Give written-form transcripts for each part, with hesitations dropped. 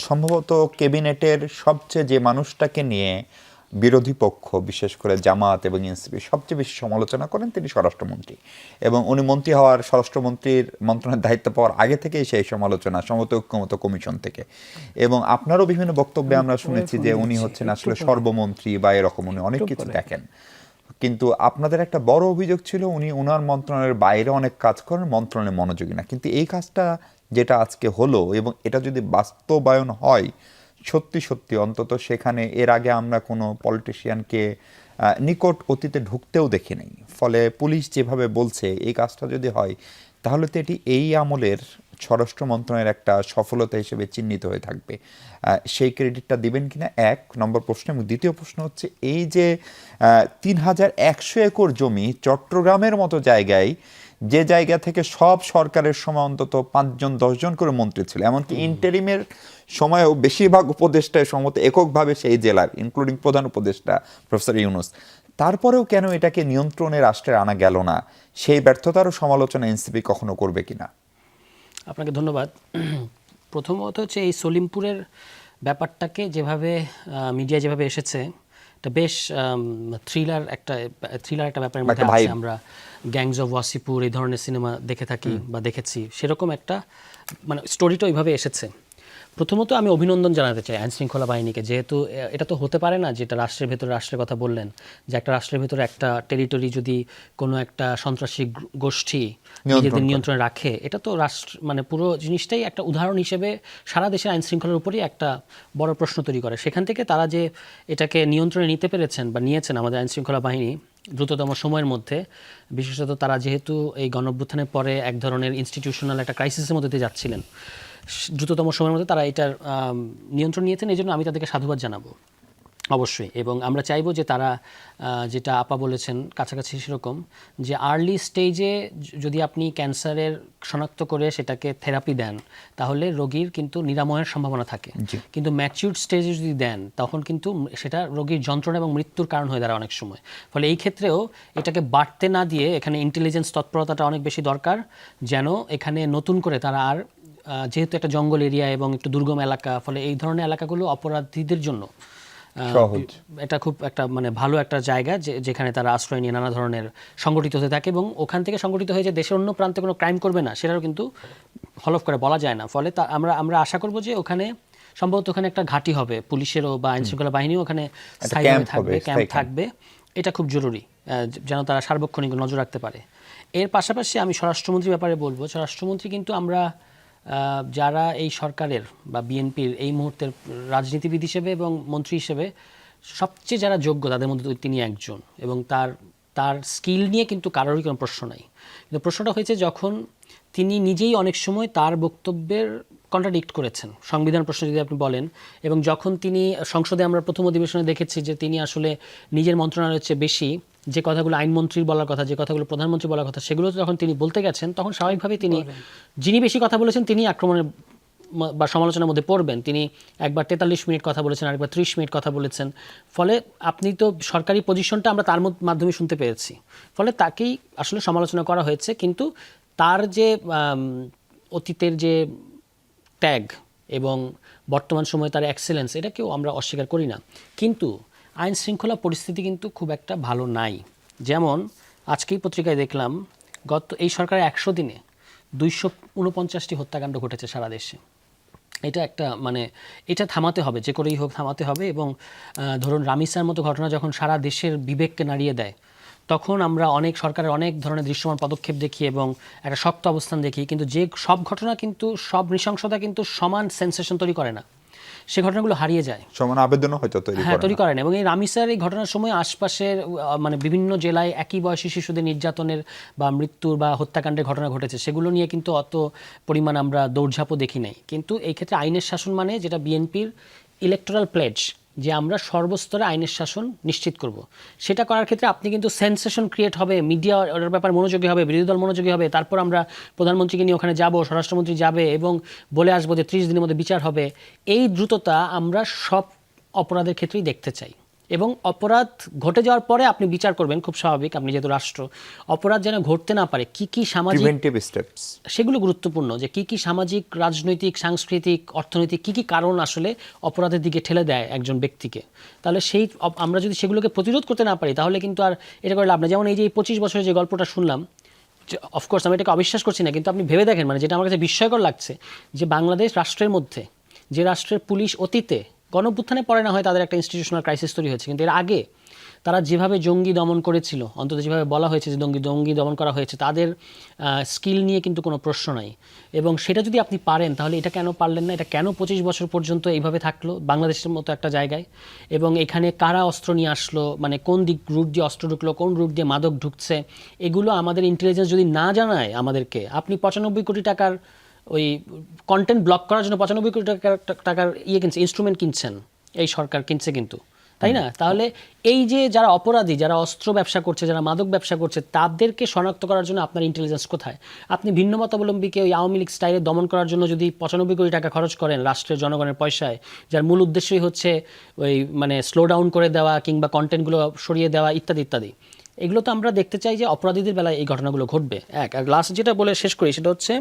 সম্ভবত ক্যাবিনেটের সবচেয়ে যে মানুষটাকে নিয়ে বিরোধী পক্ষ বিশেষ করে জামাত এবং এনসিপি সবচেয়ে বেশি সমালোচনা করেন তিনি স্বরাষ্ট্রমন্ত্রী, এবং উনি মন্ত্রী হওয়ার স্বরাষ্ট্রমন্ত্রীর মন্ত্রণের দায়িত্ব পাওয়ার আগে থেকেই সেই সমালোচনা সম্ভবত ঐক্যমত কমিশন থেকে, এবং আপনারও বিভিন্ন বক্তব্যে আমরা শুনেছি যে উনি হচ্ছেন আসলে সর্বমন্ত্রী বা এরকম, উনি অনেক কিছু দেখেন। কিন্তু আপনাদের একটা বড় অভিযোগ ছিল উনি ওনার মন্ত্রণালয়ের বাইরে অনেক কাজ করেন, মন্ত্রণালয়ে মনোযোগী না। কিন্তু এই কাজটা যেটা আজকে হলো এবং এটা যদি বাস্তবায়ন হয় সত্যি সত্যি, অন্তত সেখানে এর আগে আমরা কোনো পলিটিশিয়ানকে নিকট অতীতে ঢুকতেও দেখি নাই। ফলে পুলিশ যেভাবে বলছে এই কাজটা যদি হয় তাহলে তো এটি এই আমলের স্বরাষ্ট্র মন্ত্রণালয়ের একটা সফলতা হিসেবে চিহ্নিত হয়ে থাকবে। সেই ক্রেডিটটা দিবেন কিনা এক নম্বর প্রশ্ন। এবং দ্বিতীয় প্রশ্ন হচ্ছে এই যে ৩,১০০ একর জমি চট্টগ্রামের মতো জায়গায়, যে জায়গা থেকে সব সরকারের সময় অন্তত ৫-১০ জন করে মন্ত্রী ছিল, এমনকি ইন্টারিমের সময়ও বেশিরভাগ উপদেষ্টায় সম্মত এককভাবে সেই জেলার, ইনক্লুডিং প্রধান উপদেষ্টা প্রফেসর ইউনুস, তারপরেও কেন এটাকে নিয়ন্ত্রণে রাষ্ট্রের আনা গেল না? সেই ব্যর্থতারও সমালোচনা এনসিপি কখনো করবে কিনা? আপনাকে ধন্যবাদ। প্রথমত হচ্ছে এই সলিমপুরের ব্যাপারটাকে যেভাবে মিডিয়া যেভাবে এসেছে, এটা বেশ থ্রিলার একটা ব্যাপারের মধ্যে আছে। আমরা গ্যাংস অফ ওয়াসিপুর এই ধরনের সিনেমা দেখে থাকি বা দেখেছি, সেরকম একটা মানে স্টোরিটা ওইভাবে এসেছে। প্রথমত আমি অভিনন্দন জানাতে চাই আইনশৃঙ্খলা বাহিনীকে, যেহেতু এটা তো হতে পারে না যেটা রাষ্ট্রের ভেতরে, রাষ্ট্রের কথা বললেন যে একটা রাষ্ট্রের ভেতরে একটা টেরিটরি যদি কোনো একটা সন্ত্রাসী গোষ্ঠী নিজেদের নিয়ন্ত্রণে রাখে, এটা তো রাষ্ট্র মানে পুরো জিনিসটাই একটা উদাহরণ হিসেবে সারা দেশের আইনশৃঙ্খলার উপরই একটা বড় প্রশ্ন তৈরি করে। সেখান থেকে তারা যে এটাকে নিয়ন্ত্রণে নিতে পেরেছেন বা নিয়েছেন আমাদের আইনশৃঙ্খলা বাহিনী দ্রুততম সময়ের মধ্যে, বিশেষত তারা যেহেতু এই গণঅভ্যুত্থানের পরে এক ধরনের ইনস্টিটিউশনাল একটা ক্রাইসিসের মধ্যে দিয়ে যাচ্ছিলেন, দ্রুততম সময়ের মধ্যে তারা এটার নিয়ন্ত্রণ নিয়েছেন। এই জন্য আমি তাদেরকে সাধুবাদ জানাবো অবশ্যই। এবং আমরা চাইবো যে তারা যেটা আপা বলেছেন কাছাকাছি সেরকম, যে আর্লি স্টেজে যদি আপনি ক্যান্সারের শনাক্ত করে সেটাকে থেরাপি দেন তাহলে রোগীর কিন্তু নিরাময়ের সম্ভাবনা থাকে, কিন্তু ম্যাচিউরড স্টেজে যদি দেন তখন কিন্তু সেটা রোগীর যন্ত্রণা এবং মৃত্যুর কারণ হয়ে দাঁড়ায় অনেক সময়। ফলে এই ক্ষেত্রেও এটাকে বাড়তে না দিয়ে এখানে ইন্টেলিজেন্স তৎপরতাটা অনেক বেশি দরকার, যেন এখানে নতুন করে তারা আর, যেহেতু একটা জঙ্গল এরিয়া এবং একটু দুর্গম এলাকা, ফলে এই ধরনের এলাকাগুলো অপরাধীদের জন্য এটা খুব একটা মানে ভালো একটা জায়গা যেখানে তারা আশ্রয় নিয়ে নানা ধরনের সংগঠিত হতে থাকে, এবং ওখান থেকে সংগঠিত হয়ে যে দেশের অন্য প্রান্তে কোনো ক্রাইম করবে না সেটাও কিন্তু হলফ করে বলা যায় না। ফলে আমরা আশা করব যে ওখানে সম্ভবত ওখানে একটা ঘাঁটি হবে, পুলিশেরও বা আইনশৃঙ্খলা বাহিনীও ওখানে স্থায়ীভাবে থাকবে, ক্যাম্প থাকবে। এটা খুব জরুরি যেন তারা সার্বক্ষণিক নজর রাখতে পারে। এর পাশাপাশি আমি স্বরাষ্ট্রমন্ত্রীর ব্যাপারে বলবো, স্বরাষ্ট্রমন্ত্রী কিন্তু আমরা যারা এই সরকারের বা বিএনপির এই মুহূর্তের রাজনীতিবিদ হিসেবে এবং মন্ত্রী হিসেবে সবচেয়ে যারা যোগ্য তাদের মধ্যে তিনি একজন, এবং তার স্কিল নিয়ে কিন্তু কারোরই কোনো প্রশ্ন নাই। কিন্তু প্রশ্নটা হয়েছে যখন তিনি নিজেই অনেক সময় তার বক্তব্যের কন্ট্রাডিক্ট করেছেন, সংবিধান প্রশ্ন যদি আপনি বলেন, এবং যখন তিনি সংসদে আমরা প্রথম অধিবেশনে দেখেছি যে তিনি আসলে নিজের মন্ত্রণালয়ের চেয়ে বেশি যে কথাগুলো আইনমন্ত্রীর বলার কথা, যে কথাগুলো প্রধানমন্ত্রী বলার কথা, সেগুলো যখন তিনি বলতে গেছেন তখন স্বাভাবিকভাবেই যিনি বেশি কথা বলেছেন তিনি আক্রমণের বা সমালোচনার মধ্যে পড়বেন। তিনি একবার 43 মিনিট কথা বলেছেন, আরেকবার 30 মিনিট কথা বলেছেন। ফলে আপনি তো সরকারি পজিশনটা আমরা তার মাধ্যমে শুনতে পেরেছি, ফলে তাকেই আসলে সমালোচনা করা হয়েছে। কিন্তু তার যে অতীতের যে ট্যাগ এবং বর্তমান সময়ে তার এক্সেলেন্স, এটাকেও আমরা অস্বীকার করি না। কিন্তু আইন শৃঙ্খলা পরিস্থিতি কিন্তু খুব একটা ভালো নাই। যেমন আজকেই পত্রিকায় দেখলাম এই সরকারের 100 দিনে 249টি হত্যাকাণ্ড ঘটেছে সারা দেশে। এটা একটা মানে এটা থামাতে হবে, যে করেই হোক থামাতে হবে। এবং ধরুন রামিসার মতো ঘটনা যখন সারা দেশের বিবেককে নাড়িয়ে দেয়, তখন আমরা সরকারের অনেক ধরনের দৃশ্যমান পদক্ষেপ দেখি এবং একটা শক্ত অবস্থান দেখি, কিন্তু যে সব ঘটনা কিন্তু সব নৃশংসতা কিন্তু সমান সেন্সেশন তৈরি করে না, সে ঘটনাগুলো হারিয়ে যায়, সমান আবেদনও হয়তো তৈরি করে না। এবং এই রামিসার এই ঘটনার সময় আশপাশের মানে বিভিন্ন জেলায় একই বয়সী শিশুদের নির্যাতনের বা মৃত্যুর বা হত্যাকাণ্ডের ঘটনা ঘটেছে, সেগুলো নিয়ে কিন্তু অত পরিমাণ আমরা দৌড়ঝাঁপও দেখি নাই। কিন্তু এই ক্ষেত্রে আইনের শাসন মানে যেটা বিএনপির ইলেকটোরাল প্লেজ, যে আমরা সর্বস্তরে আইনের শাসন নিশ্চিত করব, সেটা করার ক্ষেত্রে আপনি কিন্তু সেন্সেশন ক্রিয়েট হবে, মিডিয়া ওর ব্যাপার মনোযোগী হবে, বিরোধী দল মনোযোগী হবে, তারপর আমরা প্রধানমন্ত্রীকে নিয়ে ওখানে যাব, স্বরাষ্ট্রমন্ত্রী যাবে এবং বলে আসবো যে 30 দিনের মধ্যে বিচার হবে। এই দ্রুততা আমরা সব অপরাধের ক্ষেত্রেই দেখতে চাই। এবং অপরাধ ঘটে যাওয়ার পরে আপনি বিচার করবেন, খুব স্বাভাবিক, আপনি যেহেতু রাষ্ট্র, অপরাধ যেন ঘটতে না পারে কি কি সামাজিক প্রিভেন্টিভ স্টেপস, সেগুলো গুরুত্বপূর্ণ, যে কি কি সামাজিক, রাজনৈতিক, সাংস্কৃতিক, অর্থনৈতিক কি কি কারণ আসলে অপরাধের দিকে ঠেলে দেয় একজন ব্যক্তিকে। তাহলে সেই আমরা যদি সেগুলোকে প্রতিরোধ করতে না পারি তাহলে কিন্তু আর এটা করে লাভ না। যেমন এই যে 25 বছরের যে গল্পটা শুনলাম, অফকোর্স আমি এটাকে অবিশ্বাস করছি না, কিন্তু আপনি ভেবে দেখেন, মানে যেটা আমার কাছে বিস্ময়কর লাগছে, যে বাংলাদেশ রাষ্ট্রের মধ্যে যে রাষ্ট্রের পুলিশ অতীতে গণঅভ্যুত্থানে পরে না হয় তাদের একটা ইনস্টিটিউশনাল ক্রাইসিস তৈরি হয়েছে, কিন্তু এর আগে তারা যেভাবে জঙ্গি দমন করেছিল, অন্তত যেভাবে বলা হয়েছে যে জঙ্গি দমন করা হয়েছে, তাদের স্কিল নিয়ে কিন্তু কোনো প্রশ্ন নাই। এবং সেটা যদি আপনি পারেন তাহলে এটা কেন পারলেন না? এটা কেন 25 বছর পর্যন্ত এইভাবে থাকলো বাংলাদেশের মতো একটা জায়গায়? এবং এখানে কারা অস্ত্র নিয়ে আসলো, মানে কোন রুট দিয়ে অস্ত্র ঢুকলো, কোন রুট দিয়ে মাদক ঢুকছে, এগুলো আমাদের ইন্টেলিজেন্স যদি না জানায় আমাদেরকে, আপনি 95 কোটি টাকার ওই কন্টেন্ট ব্লক করার জন্য 95 কোটি টাকার কিনছে, ইনস্ট্রুমেন্ট কিনছেন, এই সরকার কিনছে কিন্তু, তাই না? তাহলে এই যে যারা অপরাধী, যারা অস্ত্র ব্যবসা করছে, যারা মাদক ব্যবসা করছে, তাদেরকে শনাক্ত করার জন্য আপনার ইন্টেলিজেন্স কোথায়? আপনি ভিন্ন মতাবলম্বীকে ওই আওয়ামী লীগ স্টাইলে দমন করার জন্য যদি 95 কোটি টাকা খরচ করেন রাষ্ট্রের জনগণের পয়সায়, যার মূল উদ্দেশ্যই হচ্ছে ওই মানে স্লো ডাউন করে দেওয়া কিংবা কন্টেন্টগুলো সরিয়ে দেওয়া ইত্যাদি ইত্যাদি, এগুলো তো আমরা দেখতে চাই যে অপরাধীদের বেলায় এই ঘটনাগুলো ঘটবে। আর লাস্ট যেটা বলে শেষ করি সেটা হচ্ছে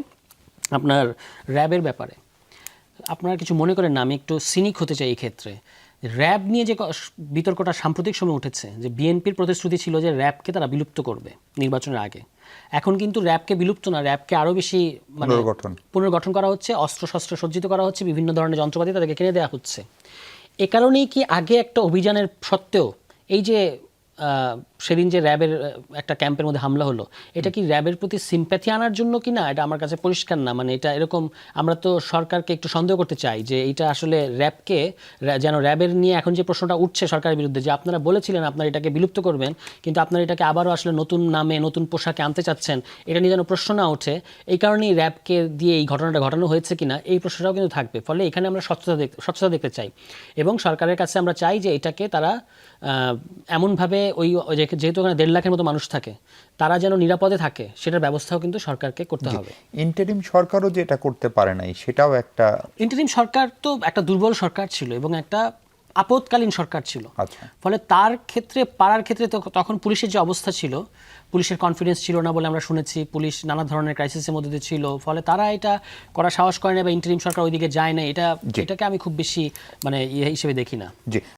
আপনার র্যাবের ব্যাপারে। আপনারা কিছু মনে করেন না, আমি একটু সিনিক হতে চাই এই ক্ষেত্রে। র্যাব নিয়ে যে বিতর্কটা সাম্প্রতিক সময় উঠেছে, যে বিএনপির প্রতিশ্রুতি ছিল যে র্যাবকে তারা বিলুপ্ত করবে নির্বাচনের আগে। এখন কিন্তু র্যাবকে বিলুপ্ত না, র্যাবকে আরও বেশি মানে পুনর্গঠন করা হচ্ছে, অস্ত্রশস্ত্র সজ্জিত করা হচ্ছে, বিভিন্ন ধরনের যন্ত্রপাতি তাদেরকে কিনে দেওয়া হচ্ছে। এ কারণেই কি আগে একটা অভিযানের সত্ত্বেও এই যে সেদিন যে র্যাবের একটা ক্যাম্পের মধ্যে হামলা হলো, এটা কি র্যাবের প্রতি সিম্প্যাথি আনার জন্য কি না, এটা আমার কাছে পরিষ্কার না। মানে এটা এরকম, আমরা তো সরকারকে একটু সন্দেহ করতে চাই যে এটা আসলে র্যাবকে, যেন র্যাবের নিয়ে এখন যে প্রশ্নটা উঠছে সরকারের বিরুদ্ধে, যে আপনারা বলেছিলেন আপনারা এটাকে বিলুপ্ত করবেন, কিন্তু আপনারা এটাকে আবারও আসলে নতুন নামে নতুন পোশাকে আনতে চাচ্ছেন, এটা নিয়ে যেন প্রশ্ন না ওঠে, এই কারণেই র্যাবকে দিয়ে এই ঘটনাটা ঘটানো হয়েছে কিনা এই প্রশ্নটাও কিন্তু থাকবে। ফলে এখানে আমরা স্বচ্ছতা দেখতে চাই, এবং সরকারের কাছে আমরা চাই যে এটাকে তারা এমনভাবে ওই যেহেতু ওখানে 1.5 লাখের মতো মানুষ থাকে, তারা যেন নিরাপদে থাকে সেটার ব্যবস্থাও কিন্তু সরকারকে করতে হবে। ইন্টারিম সরকারও যে এটা করতে পারে নাই সেটাও একটা, ইন্টারিম সরকার তো একটা দুর্বল সরকার ছিল এবং একটা আপৎকালীন সরকার ছিল। আচ্ছা, ফলে তার ক্ষেত্রে পাড়ার ক্ষেত্রে তো তখন পুলিশের যে অবস্থা ছিল, পুলিশের কনফিডেন্স ছিল না বলে আমরা শুনেছি, পুলিশ নানা ধরনের ক্রাইসিসের মধ্যে দিয়ে ছিল, ফলে তারা এটা করার সাহস করে না বা ইন্টারিম সরকার ওইদিকে যায় না, এটাকে আমি খুব বেশি মানে ইয়ে হিসেবে দেখি না। জি।